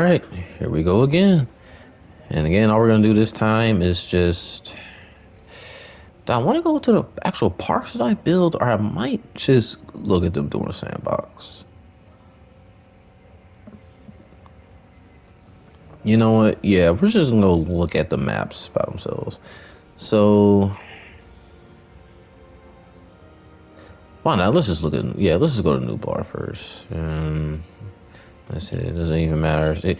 right, here we go again. And again, all we're gonna do this time is just. Do I want to go to the actual parks that I build, or I might just look at them doing a sandbox? You know what? Yeah, we're just gonna go look at the maps by themselves. So, why not? Let's just look at. Yeah, let's just go to New Bar first. Let's see. It doesn't even matter.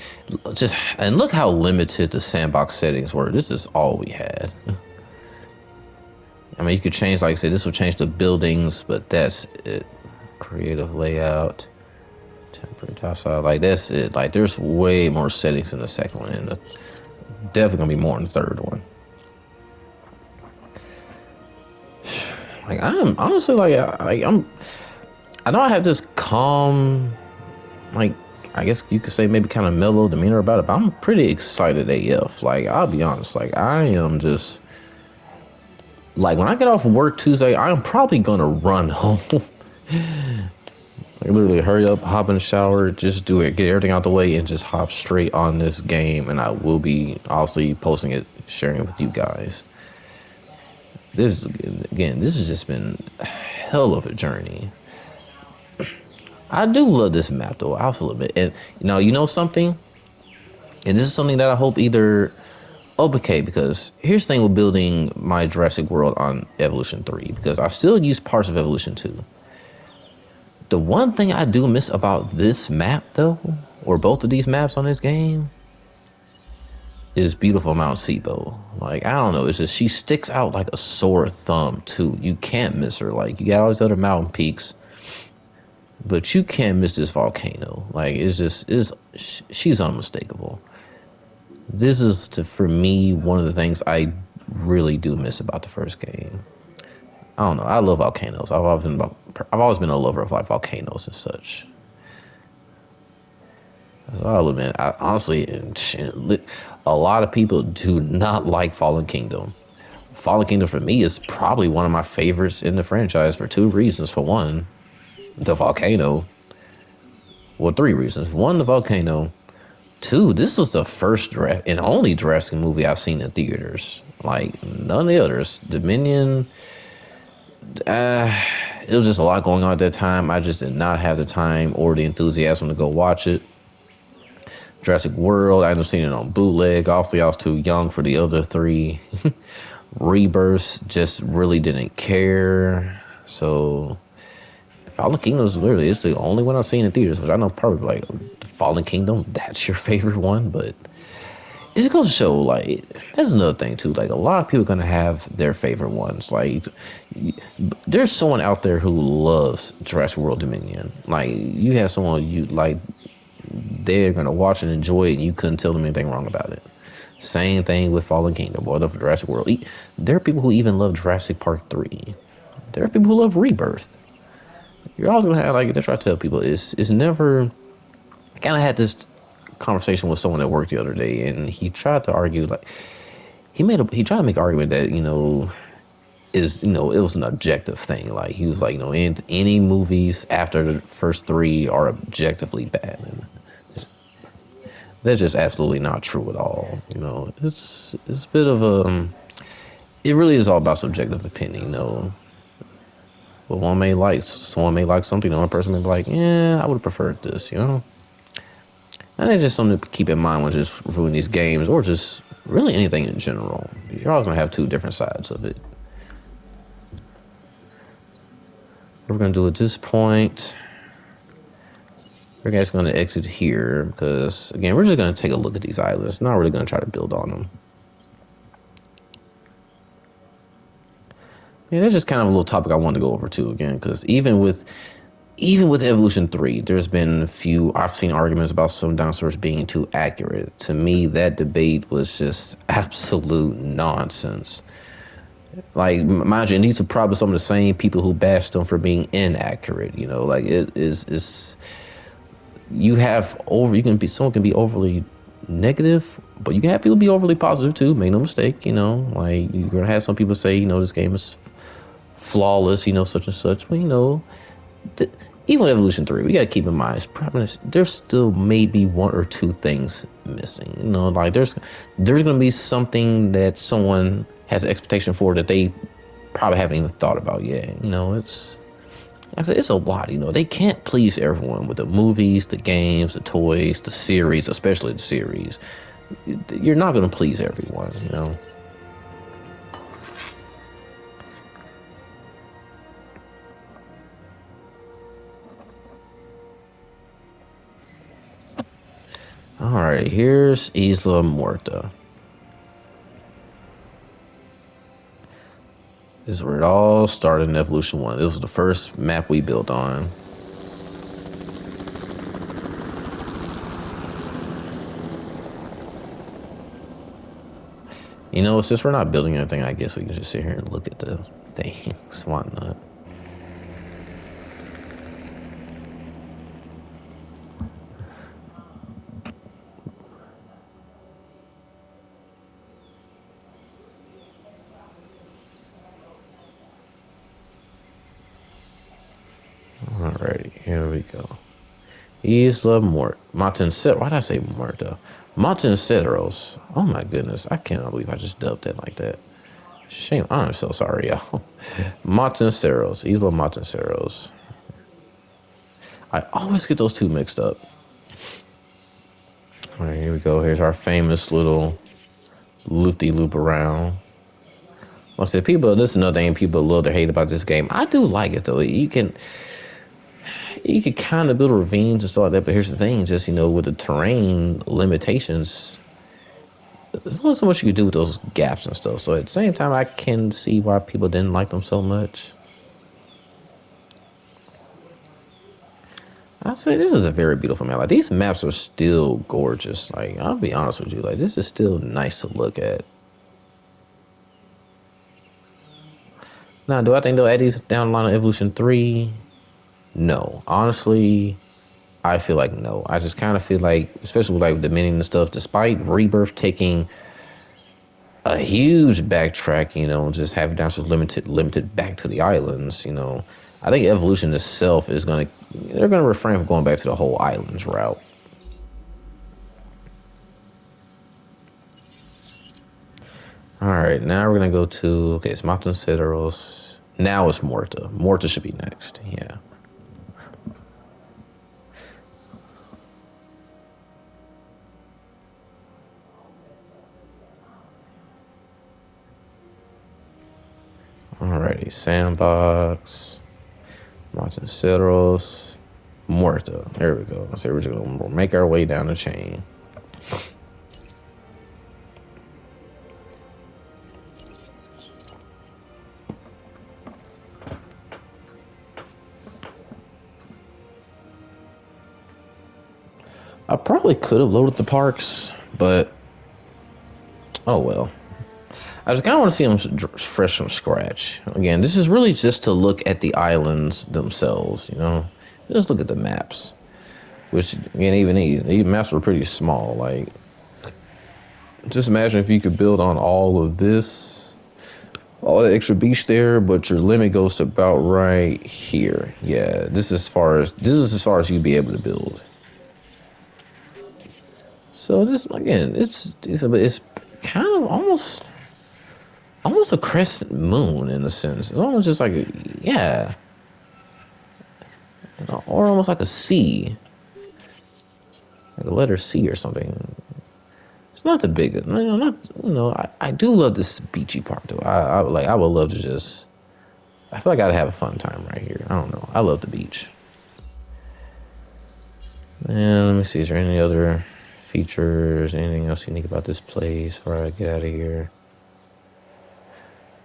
Just and look how limited the sandbox settings were. This is all we had. I mean, you could change, like I said, this will change the buildings, but that's it. Creative layout, temporary outside, like that's it. Like there's way more settings in the second one, and definitely gonna be more in the third one. Like I'm honestly I know I have this calm, like I guess you could say maybe kind of mellow demeanor about it, but I'm pretty excited AF. Like I'll be honest, like I am just like when I get off of work Tuesday, I'm probably gonna run home. Like literally hurry up, hop in the shower, just do it, get everything out the way, and just hop straight on this game. And I will be obviously posting it, sharing it with you guys. This has just been a hell of a journey. I do love this map though, also a little bit. And you know something? And this is something that I hope either okay, because here's the thing with building my Jurassic World on Evolution 3, because I still use parts of Evolution 2. The one thing I do miss about this map, though, or both of these maps on this game, is beautiful Mount Sibo. Like, I don't know, it's just she sticks out like a sore thumb, too. You can't miss her. Like, you got all these other mountain peaks, but you can't miss this volcano. Like, she's unmistakable. This is, for me, one of the things I really do miss about the first game. I don't know. I love volcanoes. I've always been a lover of like volcanoes and such. So I'll admit, honestly, a lot of people do not like Fallen Kingdom. Fallen Kingdom for me is probably one of my favorites in the franchise for two reasons. For one, the volcano. Well, three reasons. One, the volcano. Two, this was the first and only Jurassic movie I've seen in theaters. Like none of the others. Dominion. It was just a lot going on at that time. I just did not have the time or the enthusiasm to go watch it. Jurassic World, I ended up seeing it on bootleg. Obviously, I was too young for the other three. Rebirth, just really didn't care. So, Fallen Kingdom is literally, it's the only one I've seen in theaters, which I know probably like Fallen Kingdom, that's your favorite one, but it just goes to show, like, that's another thing too. Like, a lot of people are gonna have their favorite ones. Like, there's someone out there who loves Jurassic World Dominion. Like, you have someone you like, they're gonna watch and enjoy it, and you couldn't tell them anything wrong about it. Same thing with Fallen Kingdom or the Jurassic World. There are people who even love Jurassic Park 3. There are people who love Rebirth. You're always gonna have, like, that's what I tell people. It's never. I kind of had this conversation with someone at work the other day, and he tried to argue, like, he tried to make an argument that it was an objective thing. Like, he was like, any movies after the first three are objectively bad, and that's just absolutely not true at all. It's a bit of a. It really is all about subjective opinion. But someone may like something, one person may be like, yeah, I would have preferred this. I think just something to keep in mind when just reviewing these games, or just really anything in general. You're always gonna have two different sides of it. What we're gonna do at this point, we're just gonna exit here because again, we're just gonna take a look at these islands. Not really gonna try to build on them. Yeah, that's just kind of a little topic I wanted to go over too again, because even with Evolution 3, there's been I've seen arguments about some dinosaurs being too accurate. To me, that debate was just absolute nonsense. Like, mind you, these are probably some of the same people who bashed them for being inaccurate. Like someone can be overly negative, but you can have people be overly positive too. Make no mistake. Like, you're gonna have some people say, this game is flawless, such and such. But even Evolution 3, we got to keep in mind, there's still maybe one or two things missing. You know, like there's going to be something that someone has an expectation for that they probably haven't even thought about yet. You know, I said, it's a lot. You know, they can't please everyone with the movies, the games, the toys, the series, especially the series. You're not going to please everyone, you know. All right, here's Isla Muerta. This is where it all started in Evolution 1. This was the first map we built on. You know, since we're not building anything, I guess we can just sit here and look at the things. Why not? Alrighty, here we go. Isla Mort. Montenegro. Why did I say Muerta? Montenegros. Oh my goodness. I cannot believe I just dubbed it like that. Shame. I'm so sorry, y'all. Montenegros. Isla Montenegros. I always get those two mixed up. All right, here we go. Here's our famous little loop-de-loop around. Well, I said people. This is another thing people love to hate about this game. I do like it though. You can kind of build ravines and stuff like that. But here's the thing: just with the terrain limitations, there's not so much you can do with those gaps and stuff. So at the same time, I can see why people didn't like them so much. I say this is a very beautiful map. Like these maps are still gorgeous. Like I'll be honest with you, like this is still nice to look at. Now, do I think they'll add these down the line of Evolution 3? No. Honestly, I feel like no. I just kind of feel like, especially with like the minion and stuff, despite Rebirth taking a huge backtrack, just having down so limited back to the islands, I think Evolution itself they're gonna refrain from going back to the whole islands route. All right, now we're gonna go to it's Montenegros. Now it's Morta. Morta should be next. Yeah. Alrighty, Sandbox, Montenegros, Morta. There we go. So we're just gonna make our way down the chain. I probably could have loaded the parks, but oh well. I just kind of want to see them fresh from scratch. Again, this is really just to look at the islands themselves, Just look at the maps. Which, again, even these maps were pretty small. Like, just imagine if you could build on all of this, all the extra beach there, but your limit goes to about right here. Yeah, this is as far as you'd be able to build. So this, again, it's kind of almost a crescent moon in a sense. It's almost just like or almost like a C, like a letter C or something. It's not the biggest, I do love this beachy part though. I would love to just. I feel like I'd have a fun time right here. I don't know. I love the beach. And let me see. Is there any other features? Anything else unique about this place before I get out of here?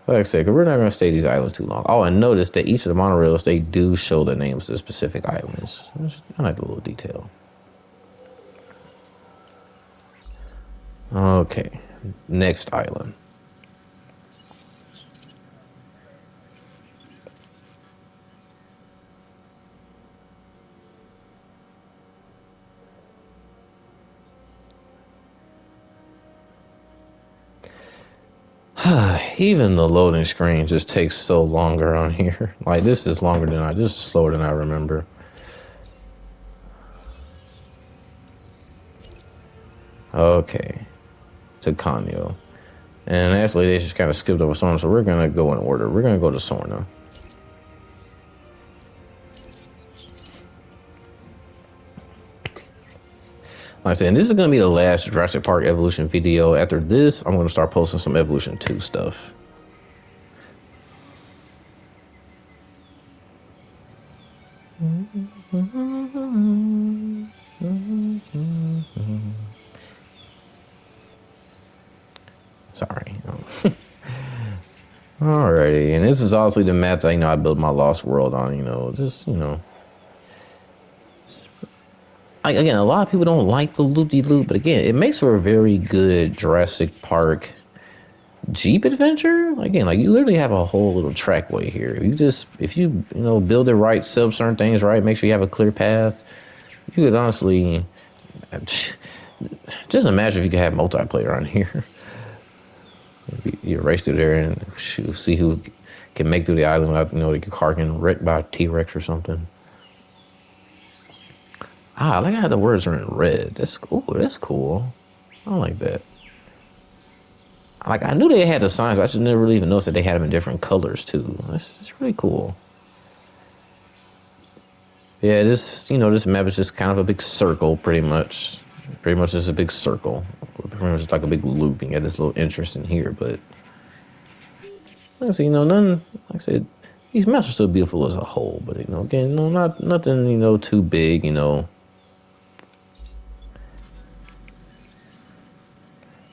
Like I said, because we're not going to stay these islands too long. Oh, and notice that each of the monorails, they do show the names of the specific islands. I like the little detail. Okay, next island. Even the loading screen just takes so longer on here. Like this is slower than I remember. Okay, to Kanyo. And actually, they just kind of skipped over Sorna, so we're gonna go in order. We're gonna go to Sorna. Like I said, and this is gonna be the last Jurassic Park Evolution video. After this, I'm gonna start posting some Evolution 2 stuff. Sorry. Alrighty, and this is obviously the map that I built my Lost World on. Just like again, a lot of people don't like the loop de loop, but again, it makes for a very good Jurassic Park Jeep adventure. Again, like you literally have a whole little trackway here. If you build it right, set up certain things right, make sure you have a clear path. You could honestly just imagine if you could have multiplayer on here. You race through there and see who can make through the island without the car getting wrecked by a T-Rex or something. I like how the words are in red. That's cool. I like that. Like I knew they had the signs, but I just never really even noticed that they had them in different colors too. That's really cool. Yeah, this map is just kind of a big circle, pretty much. Pretty much just a big circle. Pretty much just like a big loop. You get this little entrance in here, but like I said, none. Like I said, these maps are still beautiful as a whole, but again, not nothing, too big. Now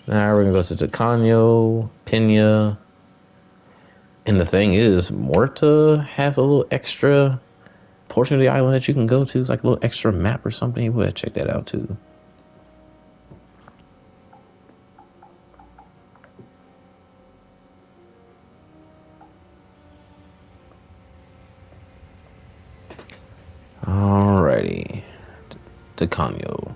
we're gonna go to Tacano, Pena, and the thing is, Morta has a little extra portion of the island that you can go to. It's like a little extra map or something. You would check that out too. Alrighty, Tacano.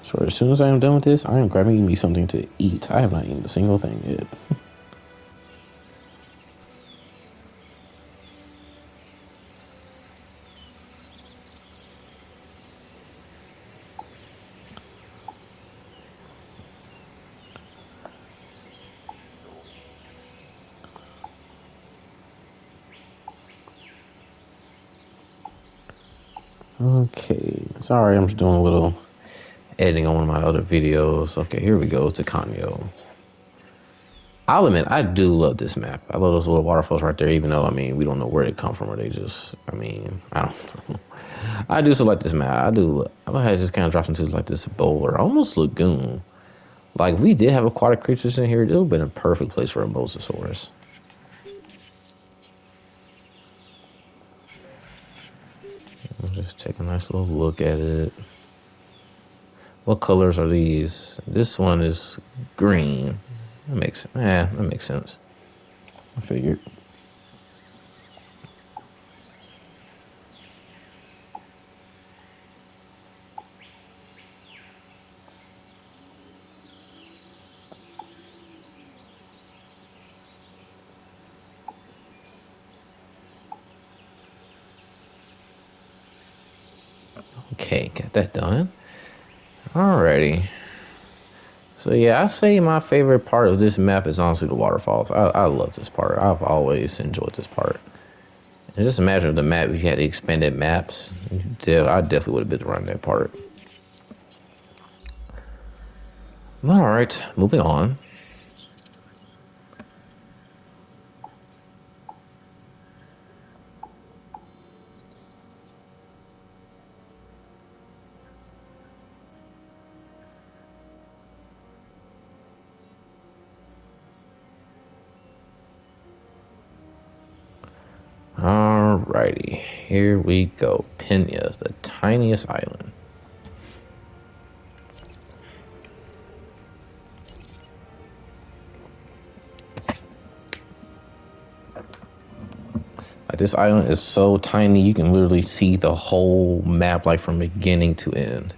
So as soon as I am done with this, I am grabbing me something to eat. I have not eaten a single thing yet. Okay, sorry, I'm just doing a little editing on one of my other videos. Okay, here we go to Kanyo. I'll admit, I do love this map. I love those little waterfalls right there, even though, we don't know where they come from or they just, I don't know. I do select this map. I do. I love how it just kind of drops into like this boulder, almost lagoon. Like, if we did have aquatic creatures in here, it would have been a perfect place for a Mosasaurus. I'll just take a nice little look at it. What colors are these? This one is green. That makes sense. I figured. Okay, got that done. Alrighty. So yeah, I say my favorite part of this map is honestly the waterfalls. I love this part. I've always enjoyed this part. And just imagine the map, if you had the expanded maps, I definitely would have been running that part. Alright, moving on. Alrighty, here we go. Pena, the tiniest island. Like, this island is so tiny, you can literally see the whole map, like from beginning to end.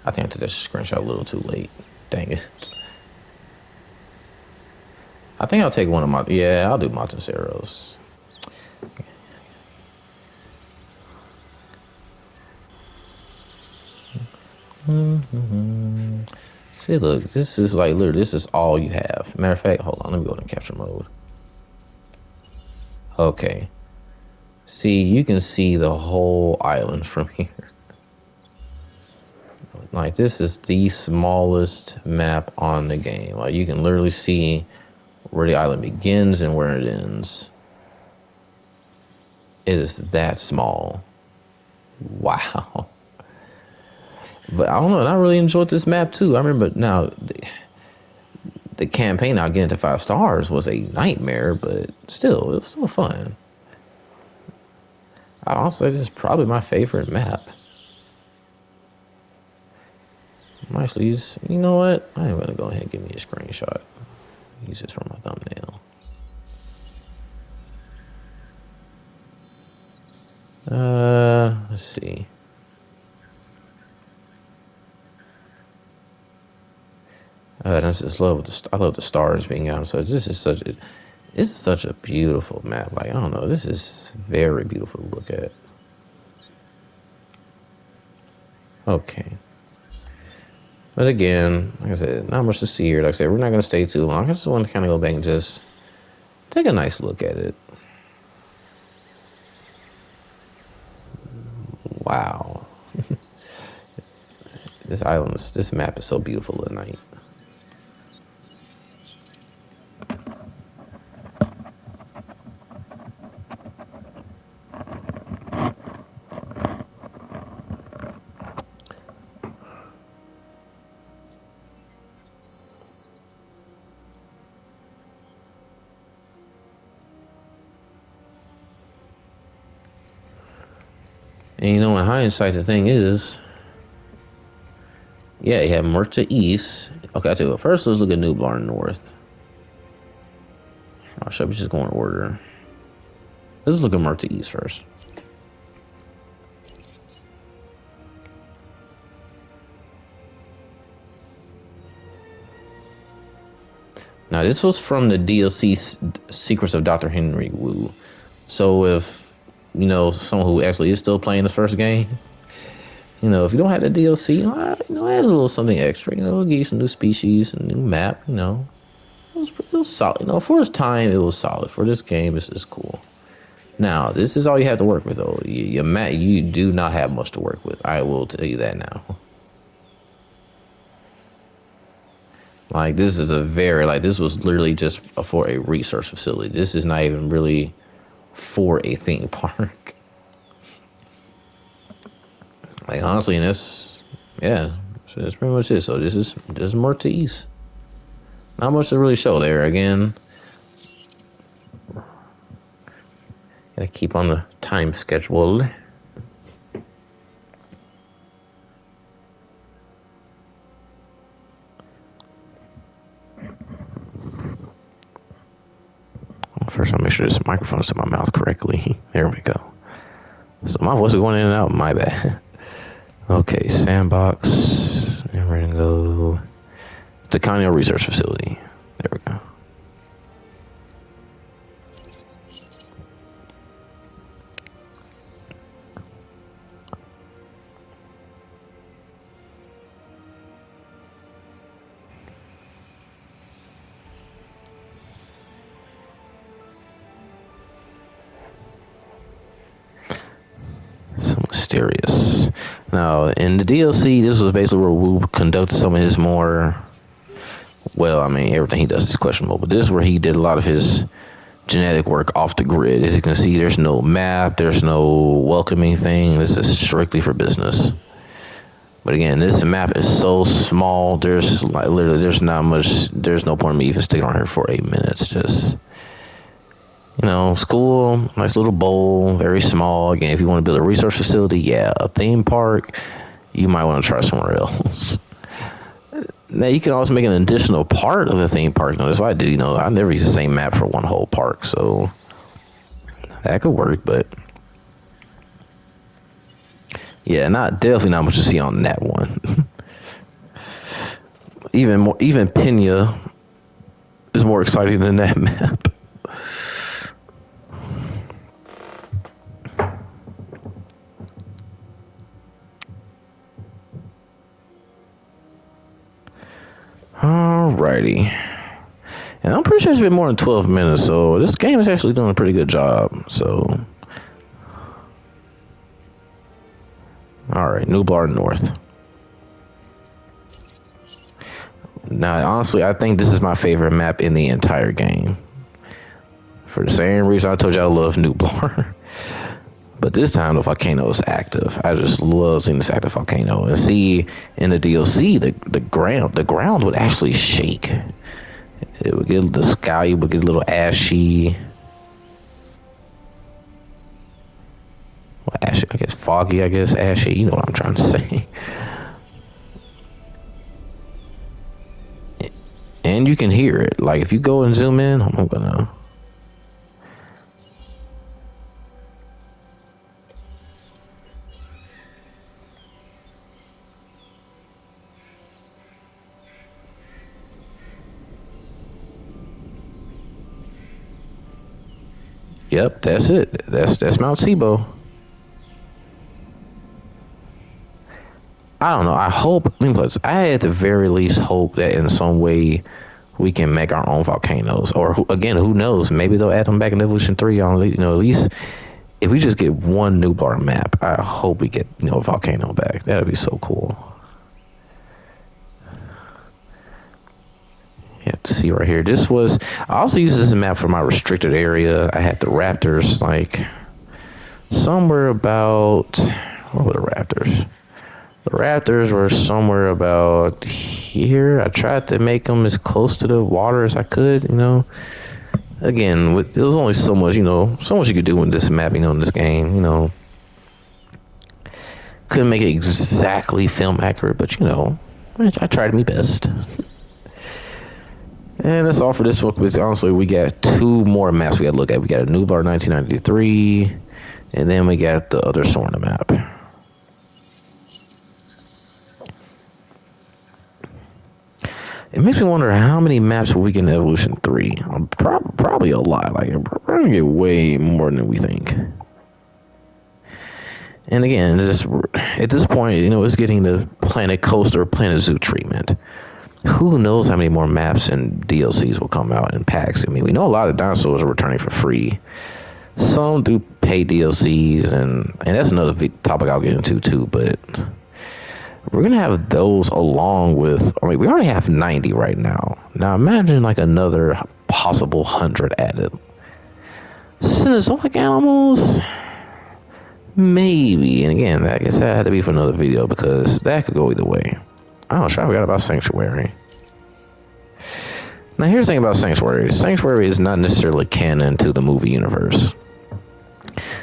I think I took this screenshot a little too late. Dang it. I think I'll take one of my. Yeah, I'll do Monteseros. See, look, this is like literally, this is all you have. Matter of fact, hold on, let me go to capture mode. Okay. See, you can see the whole island from here. Like, this is the smallest map on the game. Like, you can literally see where the island begins and where it ends. It is that small. Wow. But I don't know, and I really enjoyed this map too. I remember now the campaign I'll get into 5 stars was a nightmare, but still, it was still fun. I also this is probably my favorite map. I actually use, you know what? I am gonna go ahead and give me a screenshot. Use this for my thumbnail. Let's see. I just love I love the stars being out. So this is it's such a beautiful map. Like, I don't know, this is very beautiful to look at. Okay. But again, like I said, not much to see here. Like I said, we're not going to stay too long. I just want to kind of go back and just take a nice look at it. Wow. This map is so beautiful at night. And you know, in hindsight, the thing is, yeah, you have Murta East. Okay, I tell you what, first let's look at Nublar North. I'll show you, just go in order. Let's look at Murta East first. Now, this was from the DLC Secrets of Dr. Henry Wu. So if, you know, someone who actually is still playing the first game, you know, if you don't have the DLC, you know, add a little something extra. You know, it'll give you some new species, a new map. You know, it was solid. You know, for its time, it was solid. For this game, this is cool. Now, this is all you have to work with, though. You do not have much to work with. I will tell you that now. Like, this is this was literally just for a research facility. This is not even really for a theme park. Like, honestly, and that's pretty much it. So this is Murta East. Not much to really show there. Again, gotta keep on the time schedule. First, I'll make sure this microphone's to my mouth correctly. There we go. So my voice is going in and out. My bad. Okay, sandbox. And we're gonna go to Conneaut Research Facility. There we go. Mysterious. Now, in the DLC, this was basically where Wu conducted some of his more, well, I mean, everything he does is questionable, but this is where he did a lot of his genetic work off the grid. As you can see, there's no map, there's no welcoming thing. This is strictly for business. But again, this map is so small, there's like literally, there's not much, there's no point in me even sticking on here for 8 minutes. Just, you know, school, nice little bowl, very small. Again, if you want to build a research facility, yeah, a theme park, you might want to try somewhere else. Now, you can also make an additional part of the theme park. You know, that's what I do. You know, I never use the same map for one whole park. So, that could work, but yeah, definitely not much to see on that one. Even Pena is more exciting than that map. Alrighty. And I'm pretty sure it's been more than 12 minutes, so this game is actually doing a pretty good job. So, alright, Nublar North. Now, honestly, I think this is my favorite map in the entire game. For the same reason I told you I love Nublar. But this time the volcano is active. I just love seeing this active volcano. And see in the DLC the ground would actually shake. It would get the sky would get a little ashy. Well, ashy, I guess foggy, I guess, ashy, you know what I'm trying to say. And you can hear it. Like if you go and zoom in, I'm gonna Yep, that's it. That's Mount Sibo. I don't know. I hope. I at the very least hope that in some way we can make our own volcanoes. Or again, who knows? Maybe they'll add them back in Evolution 3. On at least if we just get one Nublar map, I hope we get a volcano back. That'd be so cool. Yeah, see right here. I also use this map for my restricted area. I had the raptors like somewhere about, where were the raptors? The raptors were somewhere about here. I tried to make them as close to the water as I could, Again, there was only so much, so much you could do in this mapping on this game, Couldn't make it exactly film accurate, but I tried my best. And that's all for this one. Because honestly, we got two more maps we got to look at. We got a Nublar 1993, and then we got the other Sorna map. It makes me wonder how many maps will we get in Evolution 3. Probably a lot. Like, we're going to get way more than we think. And again, at this point, it's getting the Planet Coaster, Planet Zoo treatment. Who knows how many more maps and DLCs will come out in packs. I mean, we know a lot of dinosaurs are returning for free. Some do pay DLCs, and that's another topic I'll get into too, but we're going to have those along with, we already have 90 right now. Now imagine like another possible 100 added. Cenozoic animals? Maybe. And again, I guess that had to be for another video because that could go either way. Oh, sure, I forgot about Sanctuary. Now, here's the thing about Sanctuary. Sanctuary is not necessarily canon to the movie universe.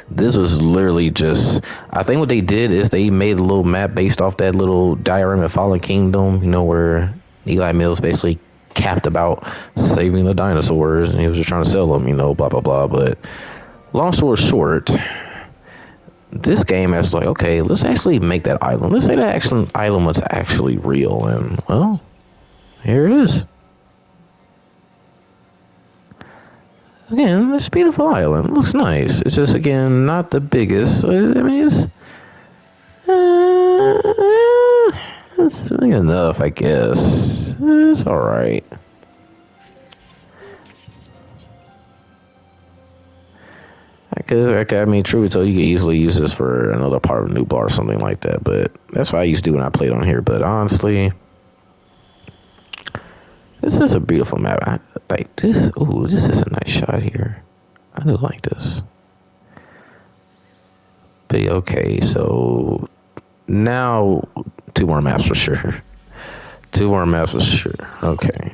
This was literally just, I think what they did is they made a little map based off that little diorama of Fallen Kingdom, where Eli Mills basically capped about saving the dinosaurs, and he was just trying to sell them, blah, blah, blah. But long story short, this game is like, okay, let's actually make that island. Let's say that island was actually real, and well, here it is. Again, this beautiful island. It looks nice. It's just, again, not the biggest. I mean, it's big enough, I guess. It's alright. I mean, truly told you could easily use this for another part of Nublar or something like that, but that's what I used to do when I played on here. But honestly, this is a beautiful map. I like this. Ooh, this is a nice shot here. I do like this. But okay, so now 2 more maps for sure. 2 more maps for sure. Okay.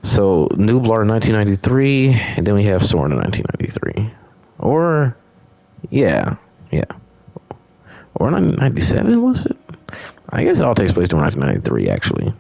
So Nublar 1993, and then we have Sorna 1993. Or, yeah. Or 1997, was it? I guess it all takes place in 1993, actually.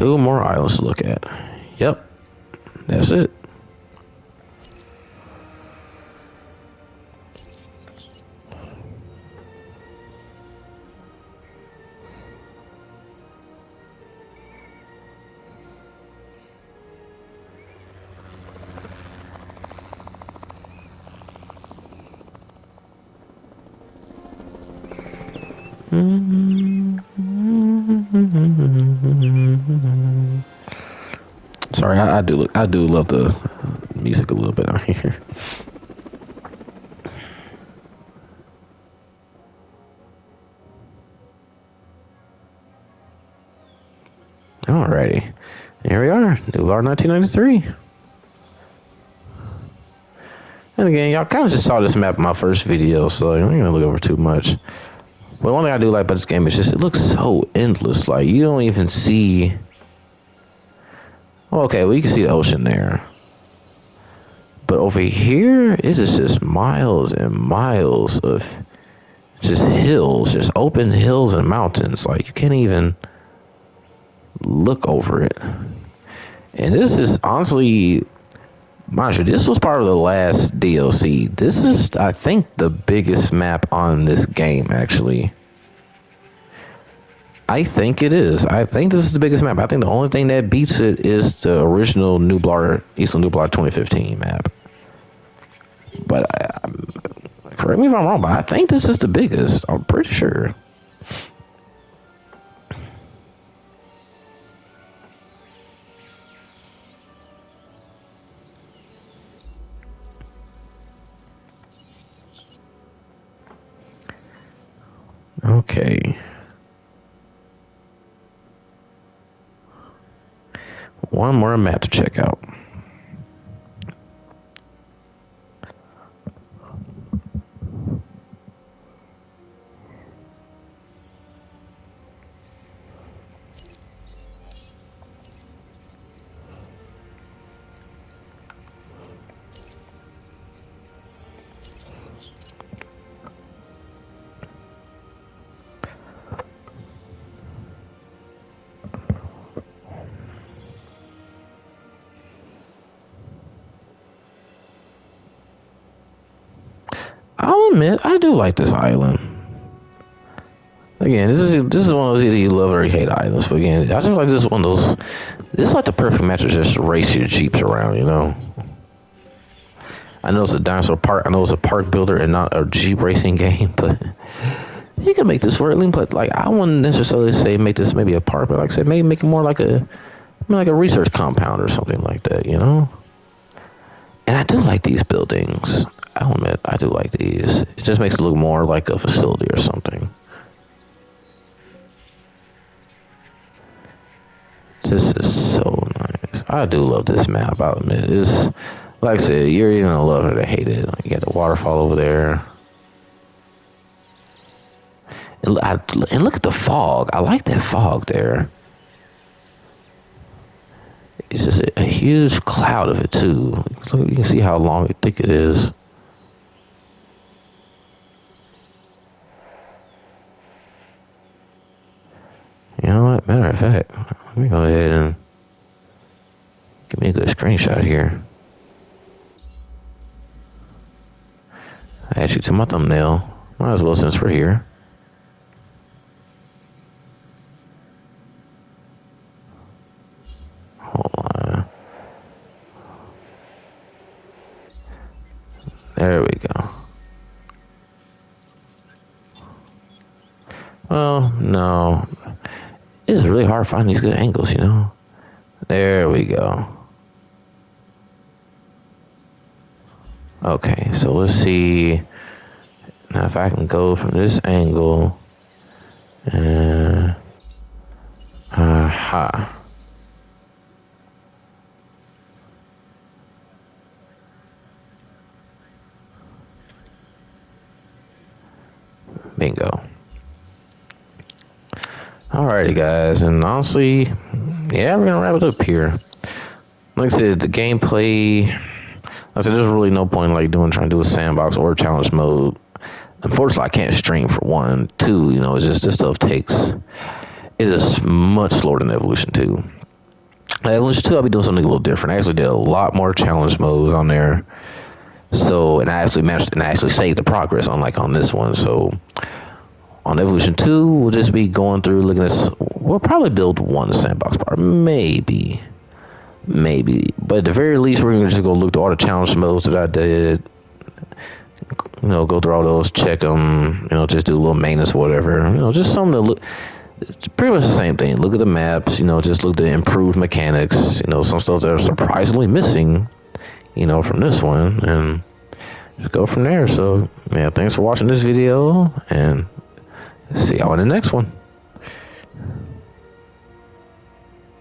Two more islands to look at. Yep, that's it. Sorry, I do love the music a little bit on here. Alrighty, here we are, New Bar 1993. And again, y'all kind of just saw this map in my first video, so I'm not gonna look over too much. But one thing I do like about this game is just it looks so endless. Like you don't even see. Well, okay, well you can see the ocean there, but over here it is just miles and miles of just hills, just open hills and mountains. Like you can't even look over it. And this is honestly, mind you, this was part of the last DLC. This is, I think, the biggest map on this game, actually. I think it is. I think this is the biggest map. I think the only thing that beats it is the original Nublar, Eastern Nublar 2015 map. But correct me if I'm wrong, but I think this is the biggest. I'm pretty sure. Okay. One more map to check out. I'll admit, I do like this island. Again, this is one of those either you love or you hate islands. But again, I just like this one of those. This is like the perfect match to just race your jeeps around. You know. I know it's a dinosaur park. I know it's a park builder and not a jeep racing game, but you can make this work. But like, I wouldn't necessarily say make this maybe a park, but like I said, maybe make it more like a research compound or something like that. You know. And I do like these buildings. I'll admit, I do like these. It just makes it look more like a facility or something. This is so nice. I do love this map, I'll admit. It's, like I said, you're either gonna love it or hate it. Like, you got the waterfall over there. And look at the fog. I like that fog there. It's just a huge cloud of it, too. You can see how long and thick it is. You know what? Matter of fact, let me go ahead and give me a good screenshot here. I add you to my thumbnail. Might as well since we're here. Hold on. There we go. Well, no. It's really hard to find these good angles, you know? There we go. Okay, so let's see. Now if I can go from this angle. Aha. Bingo. Alrighty, guys, and honestly, yeah, we're gonna wrap it up here. Like I said, the gameplay. Like I said, there's really no point in trying to do a sandbox or a challenge mode. Unfortunately, I can't stream for one. Two, it's just this stuff takes. It is much slower than Evolution 2. Evolution 2, I'll be doing something a little different. I actually did a lot more challenge modes on there. So, and I actually managed, and I actually saved the progress, unlike on this one. So, on Evolution 2, we'll just be going through, looking at, we'll probably build one sandbox part. Maybe. Maybe. But at the very least, we're going to just go look through all the challenge modes that I did. Go through all those, check them, just do a little maintenance or whatever. Just something to look. It's pretty much the same thing. Look at the maps, just look at the improved mechanics, some stuff that are surprisingly missing, from this one, and just go from there. So, yeah, thanks for watching this video, and see y'all in the next one.